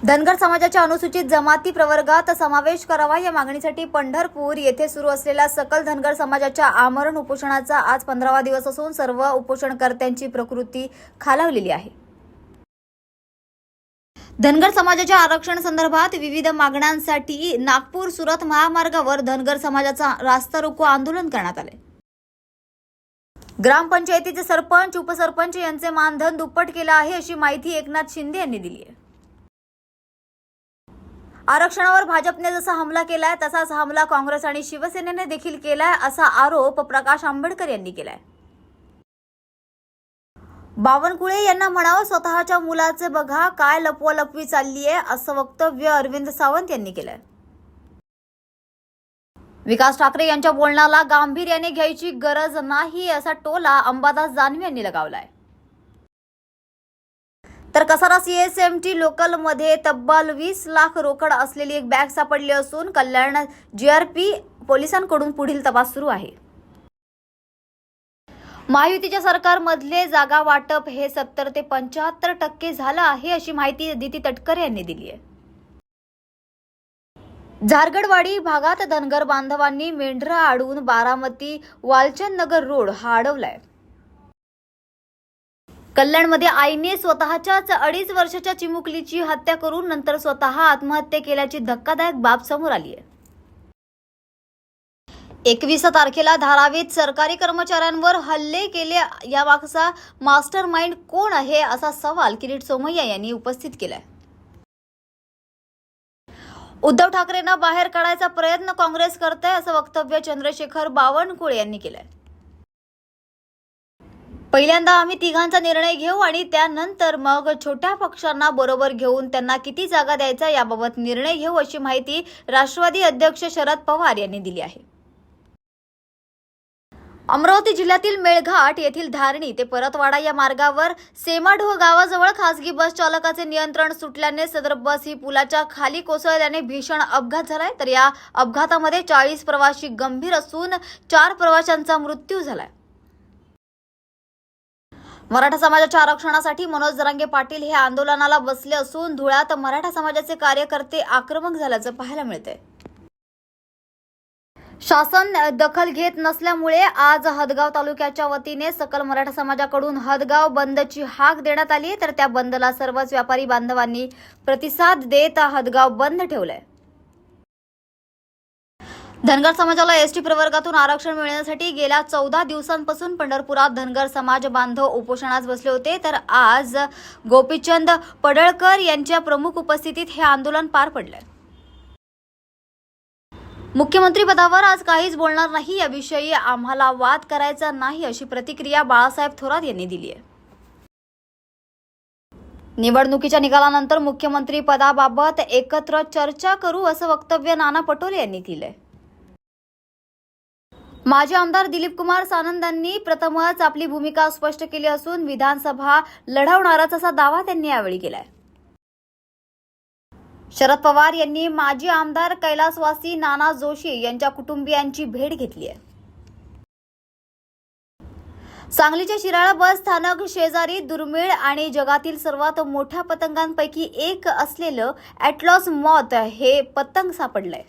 धनगर समाजाच्या अनुसूचित जमाती प्रवर्गात समावेश करावा या मागणीसाठी पंढरपूर येथे सुरू असलेल्या सकल धनगर समाजाच्या आमरण उपोषणाचा आज 15वा दिवस असून सर्व उपोषणकर्त्यांची प्रकृती खालावलेली आहे। धनगर समाजाच्या आरक्षण संदर्भात विविध मागण्यांसाठी नागपूर सुरत महामार्गावर धनगर समाजाचा रास्ता रोको आंदोलन करण्यात आले। ग्रामपंचायतीचे सरपंच उपसरपंच यांचे मानधन दुप्पट केले आहे अशी माहिती एकनाथ शिंदे यांनी दिली आहे। आरक्षणावर भाजपने जसा हमला केलाय तसाच हमला काँग्रेस आणि शिवसेनेने देखील केलाय असा आरोप प्रकाश आंबेडकर यांनी केलाय। बावनकुळे यांना म्हणावं स्वतःच्या मुलाचे बघा काय लपवालपवी चालली आहे असं वक्तव्य अरविंद सावंत यांनी केलंय। विकास ठाकरे यांच्या बोलण्याला गांभीर्याने घ्यायची गरज नाही असा टोला अंबादास दानवे यांनी लगावलाय। तर कसारा सीएसएमटी लोकल मध्ये तब्बल 20 लाख रोकड असलेली एक बॅग सापडली असून कल्याण जीआरपी पोलिसांकडून पुढील तपास सुरू आहे। महायुतीच्या सरकारमधले जागा वाटप हे 70 ते 75% झालं आहे अशी माहिती अदिती तटकरे यांनी दिली आहे। झारगडवाडी भागात धनगर बांधवांनी मेंढरा आडून बारामती वालचंद नगर रोड हा अडवलाय। कल्याणमध्ये आईने स्वतःच्याच 2.5 वर्षाच्या चिमुकलीची हत्या करून नंतर स्वतः आत्महत्या केल्याची धक्कादायक बाब समोर आली आहे। 21 तारखेला धारावीत सरकारी कर्मचाऱ्यांवर हल्ले केले यामागचा मास्टरमाइंड कोण आहे असा सवाल किरीट सोमय्या यांनी उपस्थित केलाय। उद्धव ठाकरेंना बाहेर काढायचा प्रयत्न काँग्रेस करते असं वक्तव्य चंद्रशेखर बावनकुळे यांनी केलंय। पहिल्यांदा आम्ही तिघांचा निर्णय घेऊ आणि त्यानंतर मग छोट्या पक्षांना बरोबर घेऊन त्यांना किती जागा द्यायचा याबाबत निर्णय घेऊ अशी माहिती राष्ट्रवादी अध्यक्ष शरद पवार यांनी दिली आहे। अमरावती जिल्ह्यातील मेळघाट येथील धारणी ते परतवाडा या मार्गावर सेमाढो गावाजवळ खासगी बस चालकाचे नियंत्रण सुटल्याने सदर बस ही पुलाच्या खाली कोसळल्याने भीषण अपघात झालाय। तर या अपघातामध्ये 40 प्रवासी गंभीर असून 4 प्रवाशांचा मृत्यू झालाय। मराठा समाजाच्या आरक्षणासाठी मनोज जरांगे पाटील हे आंदोलनाला बसले असून धुळ्यात मराठा समाजाचे कार्यकर्ते आक्रमक झाल्याचं पाहायला मिळतंय। शासन दखल घेत नसल्यामुळे आज हदगाव तालुक्याच्या वतीने सकल मराठा समाजाकडून हदगाव बंदची हाक देण्यात आली तर त्या बंदला सर्वच व्यापारी बांधवांनी प्रतिसाद देत हदगाव बंद ठेवलाय। धनगर समाजाला एसटी प्रवर्गातून आरक्षण मिळण्यासाठी गेल्या 14 दिवसांपासून पंढरपुरात धनगर समाज बांधव उपोषणास बसले होते तर आज गोपीचंद पडळकर यांच्या प्रमुख उपस्थितीत हे आंदोलन पार पडले। मुख्यमंत्री पदावर आज काहीच बोलणार नाही याविषयी आम्हाला वाद करायचा नाही अशी प्रतिक्रिया बाळासाहेब थोरात यांनी दिली आहे। निवडणुकीच्या निकालानंतर मुख्यमंत्री पदाबाबत एकत्र चर्चा करू असं वक्तव्य नाना पटोले यांनी केलंय। माजी आमदार दिलीप कुमार सानंदांनी प्रथमच आपली भूमिका स्पष्ट केली असून विधानसभा लढवणारच असा दावा त्यांनी यावेळी केलाय। शरद पवार यांनी माजी आमदार कैलासवासी नाना जोशी यांच्या कुटुंबियांची भेट घेतली आहे। सांगलीच्या शिराळा बस स्थानक शेजारी दुर्मिळ आणि जगातील सर्वात मोठ्या पतंगांपैकी एक असलेलं ॲटलॉस मॉथ हे पतंग सापडलंय।